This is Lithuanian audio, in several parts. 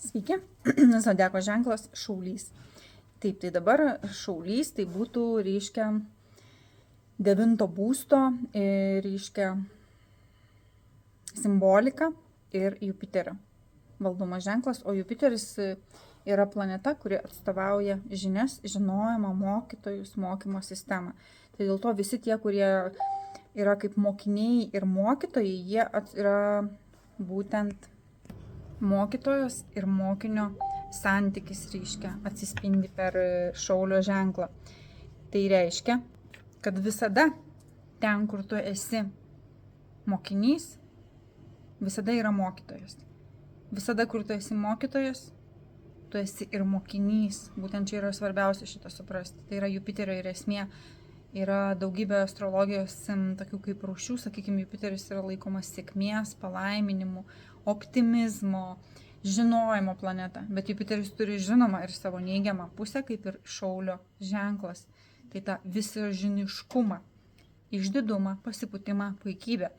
Sveiki, zodiako ženklas šaulys. Taip, tai dabar šaulys tai būtų, reiškia, 9 būsto, reiškia, simbolika ir Jupiterio valdomas ženklas, o Jupiteris yra planeta, kuri atstovauja žinias, žinojimą, mokytojus, mokymo sistemą. Tai dėl to visi tie, kurie yra kaip mokiniai ir mokytojai, jie yra būtent mokytojos ir mokinio santykis, reiškia, atsispindi per šaulio ženklą. Tai reiškia, kad visada ten, kur tu esi mokinys, visada yra mokytojas. Visada, kur tu esi mokytojas, tu esi ir mokinys. Būtent čia yra svarbiausia šitą suprasti. Tai yra Jupiterio ir esmė. Yra daugybė astrologijos tokių kaip rūšių, sakykime, Jupiteris yra laikomas sėkmės, palaiminimų, optimizmo, žinojimo planeta. Bet Jupiteris turi žinoma ir savo neigiamą pusę, kaip ir šaulio ženklas. Tai tą visažiniškumą, išdidumą, pasipūtimą, puikybę.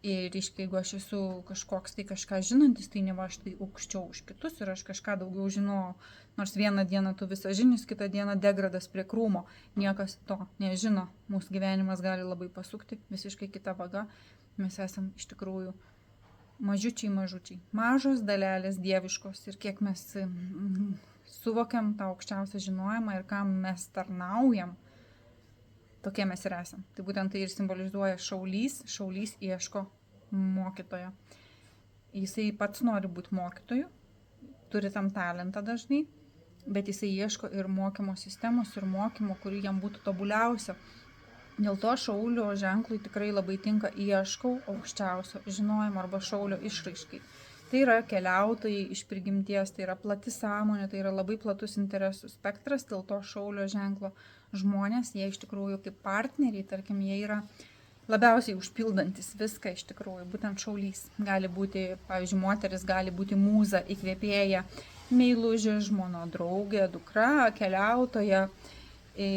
Ir reiškia, jeigu aš esu kažkoks tai kažką žinantis, tai neva aš tai aukščiau už kitus ir aš kažką daugiau žinau. Nors vieną dieną tu visažinis, kitą dieną degradas prie krūmo. Niekas to nežino. Mūsų gyvenimas gali labai pasukti visiškai kitą vagą. Mes esam iš tikrųjų mažučiai. Mažos dalelės dieviškos ir kiek mes suvokiam tą aukščiausią žinojimą ir kam mes tarnaujam. Tokie mes ir esam. Tai būtent tai ir simbolizuoja šaulys. Šaulys ieško mokytojo. Jisai pats nori būti mokytoju, turi tam talentą dažnai, bet jisai ieško ir mokymo sistemos, ir mokymo, kuri jam būtų tobuliausia. Dėl to šaulio ženklui tikrai labai tinka ieškau aukščiausio žinojimo arba šaulio išraiškai. Tai yra keliautojai iš prigimties, tai yra plati sąmonė, tai yra labai platus interesų spektras, dėl to šaulio ženklo žmonės, jie iš tikrųjų kaip partneriai, tarkim, jie yra labiausiai užpildantis viską iš tikrųjų, būtent šaulys. Gali būti, pavyzdžiui, moteris gali būti mūza, įkvėpėja, meilužė, žmona, draugė, dukra, keliautoja,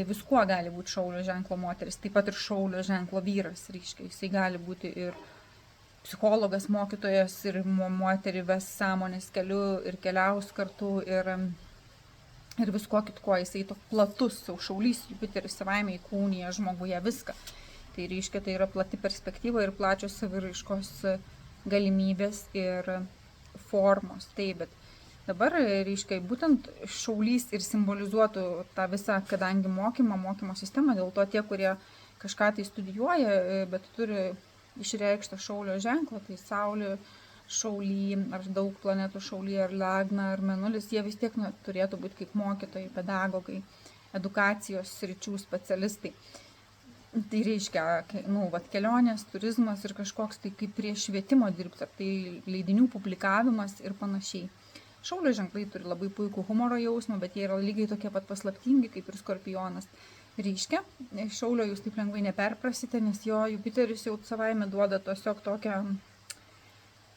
viskuo gali būti šaulio ženklo moteris, taip pat ir šaulio ženklo vyras, reiškia, jisai gali būti ir psichologas, mokytojas ir moterį ves sąmonės keliu ir keliaus kartu ir viskuo kitkuo. Jisai toks platus, šaulys, Jupiteris savaime įkūnija žmoguje viską. Tai reiškia, tai yra plati perspektyva ir plačios saviraiškos galimybės ir formos. Taip, bet dabar reiškia, būtent šaulys ir simbolizuotų tą visą, kadangi mokymo sistemą, dėl to tie, kurie kažką tai studijuoja, bet turi išreikštą šaulio ženklą, tai Saulė, šauly, ar daug planetų šauly, ar Lagna, ar Mėnulis, jie vis tiek turėtų būti kaip mokytojai, pedagogai, edukacijos sričių specialistai. Tai reiškia, kelionės, turizmas ir kažkoks tai kaip prie švietimo dirbti, ar tai leidinių publikavimas ir panašiai. Šaulio ženklai turi labai puikų humoro jausmą, bet jie yra lygiai tokie pat paslaptingi kaip ir Skorpionas. Reiškia, šaulio jūs taip lengvai neperprasite, nes jo Jupiteris jau savaime duoda tiesiog tokią,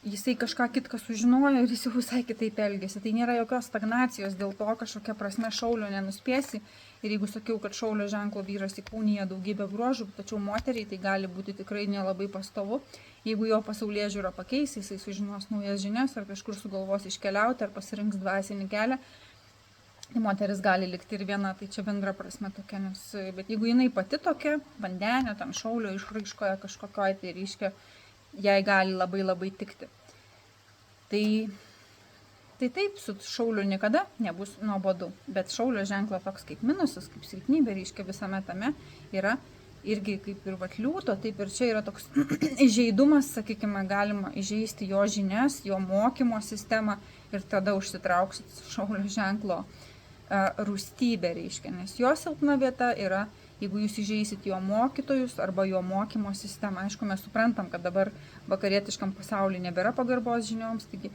jisai kažką kitką sužinojo ir jis jau visai kitaip elgėsi. Tai nėra jokios stagnacijos, dėl to kažkokia prasme šaulio nenuspėsi. Ir jeigu sakiau, kad šaulio ženklo vyras įkūnija daugybę bruožų, tačiau moteriai tai gali būti tikrai nelabai pastovu. Jeigu jo pasaulėžiūra pakeis, jisai sužinos naujas žinias ar kažkur sugalvos iškeliauti ar pasirinks dvasinį kelią, tai moteris gali likti ir viena, tai čia bendra prasme tokia, bet jeigu jinai pati tokia, vandenio, tam šaulio išraiškoje kažkokioj, tai reiškia, jai gali labai tikti. Tai taip, su šauliu niekada nebus nuobodu, bet šaulio ženklo toks kaip minusas, kaip silpnybė, reiškia visame tame yra irgi kaip ir liūto, taip ir čia yra toks įžeidumas, sakykime, galima įžeisti jo žinias, jo mokymo sistemą ir tada užsitrauksit šaulio ženklo rūstybė, reiškia, nes jo silpna vieta yra, jeigu jūs įžeisit jo mokytojus arba jo mokymo sistemą. Aišku, mes suprantam, kad dabar vakarietiškam pasaulyje nebėra pagarbos žinioms, taigi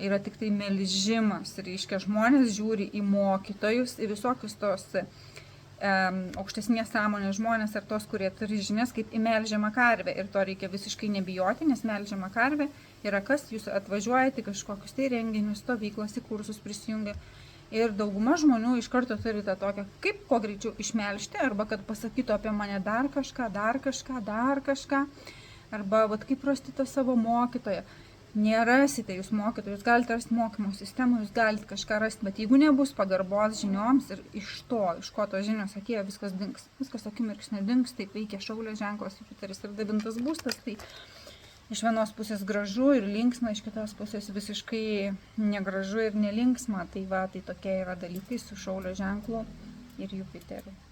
yra tik tai melžimas, reiškia, žmonės žiūri į mokytojus, į visokius tos aukštesnės sąmonės žmonės ar tos, kurie turi žinias, kaip į melžiamą karvę. Ir to reikia visiškai nebijoti, nes melžiama karvė yra kas, jūs atvažiuojate kažkokius tai renginius, stovyklas, į kursus prisijungia. Ir dauguma žmonių iš karto turi tą tokią, kaip kuo greičiau išmelžti, arba kad pasakytų apie mane dar kažką, arba kaip rasti tą savo mokytoją. nerasite jūs mokytojų, jūs galite rasti mokymo sistemą, jūs galite kažką rasti, bet jeigu nebus pagarbos žinioms ir iš ko tos žinios atėjo, viskas dings. Viskas akimirksniu dings, taip veikia Šaulio ženklas, Jupiteris ir 9 būstas, tai iš vienos pusės gražu ir linksma, iš kitos pusės visiškai negražu ir nelinksma, tai va, tai tokie yra dalykai su Šaulio ženklu ir Jupiteriu.